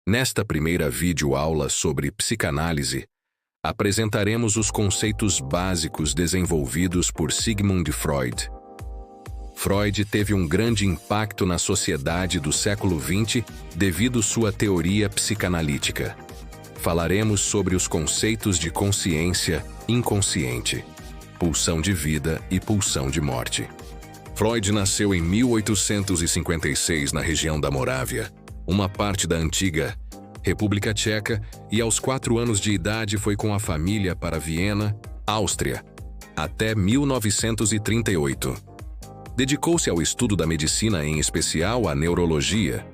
Nesta primeira videoaula sobre psicanálise, apresentaremos os conceitos básicos desenvolvidos por Sigmund Freud. Freud teve um grande impacto na sociedade do século XX devido sua teoria psicanalítica. Falaremos sobre os conceitos de consciência, inconsciente, pulsão de vida e pulsão de morte. Freud nasceu em 1856 na região da Morávia, uma parte da antiga República Tcheca, e aos 4 anos de idade foi com a família para Viena, Áustria, até 1938. Dedicou-se ao estudo da medicina, em especial à neurologia.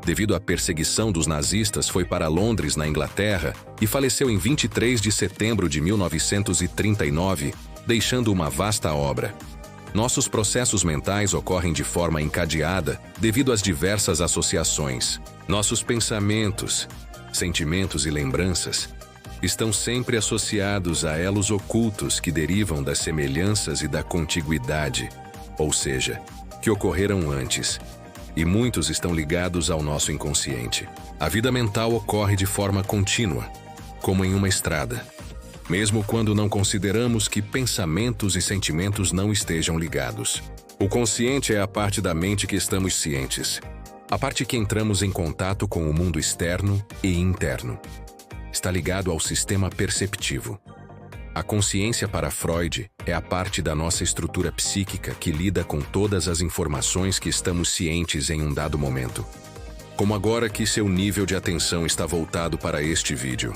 Devido à perseguição dos nazistas, foi para Londres, na Inglaterra, e faleceu em 23 de setembro de 1939, deixando uma vasta obra. Nossos processos mentais ocorrem de forma encadeada devido às diversas associações. Nossos pensamentos, sentimentos e lembranças estão sempre associados a elos ocultos que derivam das semelhanças e da contiguidade, ou seja, que ocorreram antes, e muitos estão ligados ao nosso inconsciente. A vida mental ocorre de forma contínua, como em uma estrada, mesmo quando não consideramos que pensamentos e sentimentos não estejam ligados. O consciente é a parte da mente que estamos cientes, a parte que entramos em contato com o mundo externo e interno. Está ligado ao sistema perceptivo. A consciência para Freud é a parte da nossa estrutura psíquica que lida com todas as informações que estamos cientes em um dado momento. Como agora que seu nível de atenção está voltado para este vídeo.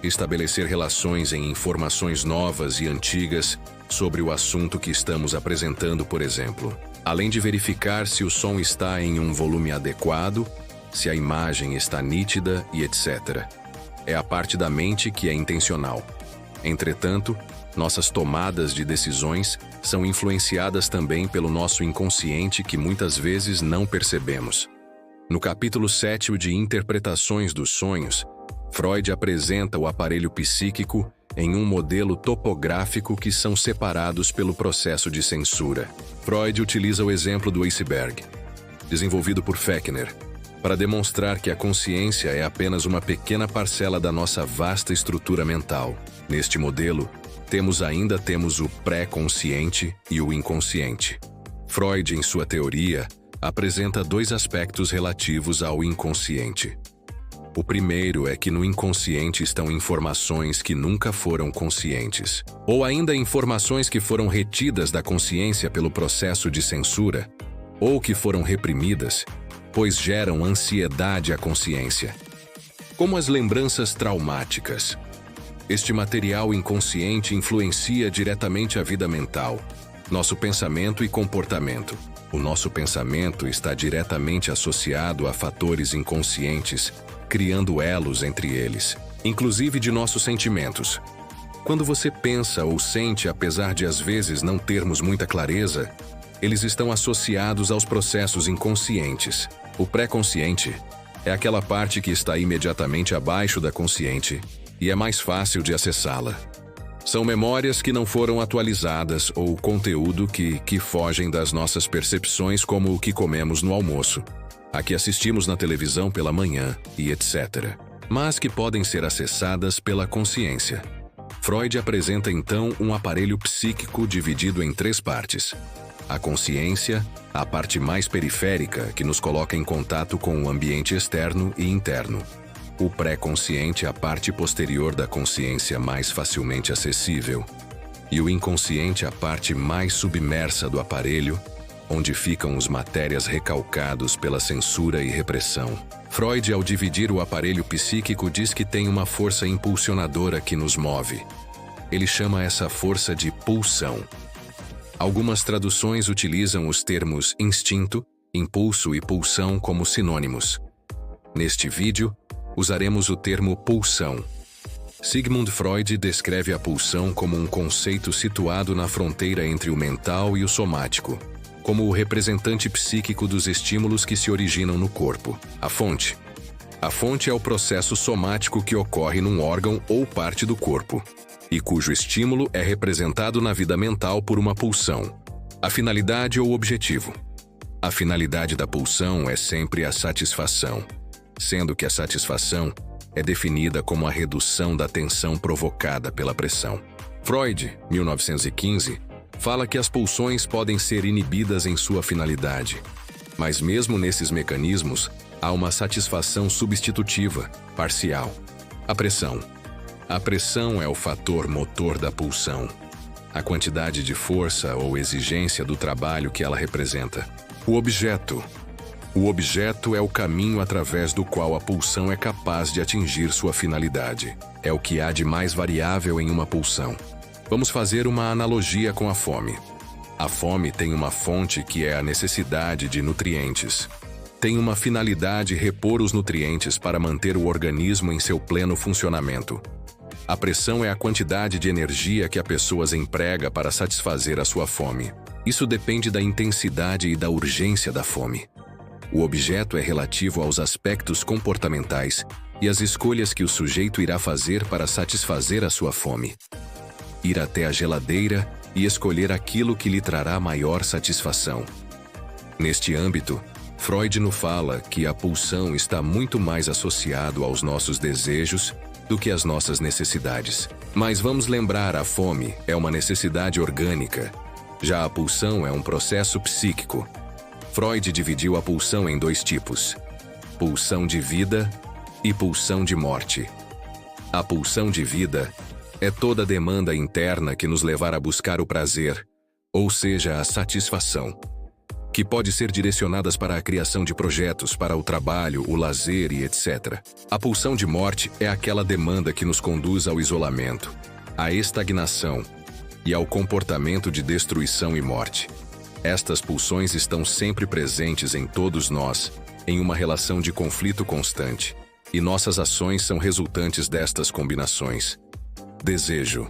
Estabelecer relações em informações novas e antigas sobre o assunto que estamos apresentando, por exemplo. Além de verificar se o som está em um volume adequado, se a imagem está nítida e etc. É a parte da mente que é intencional. Entretanto, nossas tomadas de decisões são influenciadas também pelo nosso inconsciente que muitas vezes não percebemos. No capítulo 7 de Interpretações dos Sonhos, Freud apresenta o aparelho psíquico em um modelo topográfico que são separados pelo processo de censura. Freud utiliza o exemplo do iceberg, desenvolvido por Fechner, para demonstrar que a consciência é apenas uma pequena parcela da nossa vasta estrutura mental. Neste modelo, temos o pré-consciente e o inconsciente. Freud, em sua teoria, apresenta 2 aspectos relativos ao inconsciente. O primeiro é que no inconsciente estão informações que nunca foram conscientes, ou ainda informações que foram retidas da consciência pelo processo de censura, ou que foram reprimidas, pois geram ansiedade à consciência. Como as lembranças traumáticas. Este material inconsciente influencia diretamente a vida mental, nosso pensamento e comportamento. O nosso pensamento está diretamente associado a fatores inconscientes, criando elos entre eles, inclusive de nossos sentimentos. Quando você pensa ou sente, apesar de às vezes não termos muita clareza, eles estão associados aos processos inconscientes. O pré-consciente é aquela parte que está imediatamente abaixo da consciente e é mais fácil de acessá-la. São memórias que não foram atualizadas ou conteúdo que fogem das nossas percepções, como o que comemos no almoço, a que assistimos na televisão pela manhã e etc., mas que podem ser acessadas pela consciência. Freud apresenta então um aparelho psíquico dividido em 3 partes. A consciência, a parte mais periférica que nos coloca em contato com o ambiente externo e interno. O pré-consciente, a parte posterior da consciência mais facilmente acessível. E o inconsciente, a parte mais submersa do aparelho, onde ficam os matérias recalcados pela censura e repressão. Freud, ao dividir o aparelho psíquico, diz que tem uma força impulsionadora que nos move. Ele chama essa força de pulsão. Algumas traduções utilizam os termos instinto, impulso e pulsão como sinônimos. Neste vídeo, usaremos o termo pulsão. Sigmund Freud descreve a pulsão como um conceito situado na fronteira entre o mental e o somático, como o representante psíquico dos estímulos que se originam no corpo. A fonte. A fonte é o processo somático que ocorre num órgão ou parte do corpo, e cujo estímulo é representado na vida mental por uma pulsão. A finalidade ou objetivo. A finalidade da pulsão é sempre a satisfação. sendo que a satisfação é definida como a redução da tensão provocada pela pressão. Freud, 1915, fala que as pulsões podem ser inibidas em sua finalidade, mas mesmo nesses mecanismos, há uma satisfação substitutiva, parcial. A pressão. A pressão é o fator motor da pulsão, a quantidade de força ou exigência do trabalho que ela representa. O objeto. O objeto é o caminho através do qual a pulsão é capaz de atingir sua finalidade. É o que há de mais variável em uma pulsão. Vamos fazer uma analogia com a fome. A fome tem uma fonte que é a necessidade de nutrientes. Tem uma finalidade repor os nutrientes para manter o organismo em seu pleno funcionamento. A pressão é a quantidade de energia que a pessoa emprega para satisfazer a sua fome. Isso depende da intensidade e da urgência da fome. O objeto é relativo aos aspectos comportamentais e às escolhas que o sujeito irá fazer para satisfazer a sua fome. Ir até a geladeira e escolher aquilo que lhe trará maior satisfação. Neste âmbito, Freud nos fala que a pulsão está muito mais associado aos nossos desejos do que às nossas necessidades. Mas vamos lembrar, a fome é uma necessidade orgânica. Já a pulsão é um processo psíquico. Freud dividiu a pulsão em dois tipos: pulsão de vida e pulsão de morte. A pulsão de vida é toda demanda interna que nos levar a buscar o prazer, ou seja, a satisfação, que pode ser direcionadas para a criação de projetos, para o trabalho, o lazer e etc. A pulsão de morte é aquela demanda que nos conduz ao isolamento, à estagnação e ao comportamento de destruição e morte. Estas pulsões estão sempre presentes em todos nós, em uma relação de conflito constante, e nossas ações são resultantes destas combinações. Desejo.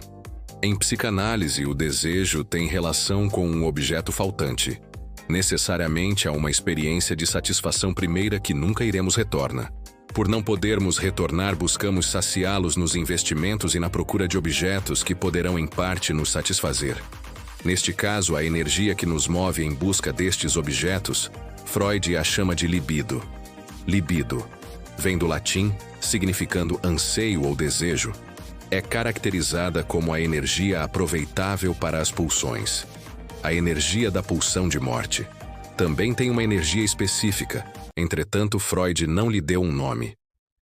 Em psicanálise, o desejo tem relação com um objeto faltante. Necessariamente há uma experiência de satisfação primeira que nunca iremos retornar. Por não podermos retornar, buscamos saciá-los nos investimentos e na procura de objetos que poderão em parte nos satisfazer. Neste caso, a energia que nos move em busca destes objetos, Freud a chama de libido. Libido vem do latim, significando anseio ou desejo. É caracterizada como a energia aproveitável para as pulsões. A energia da pulsão de morte também tem uma energia específica, entretanto Freud não lhe deu um nome.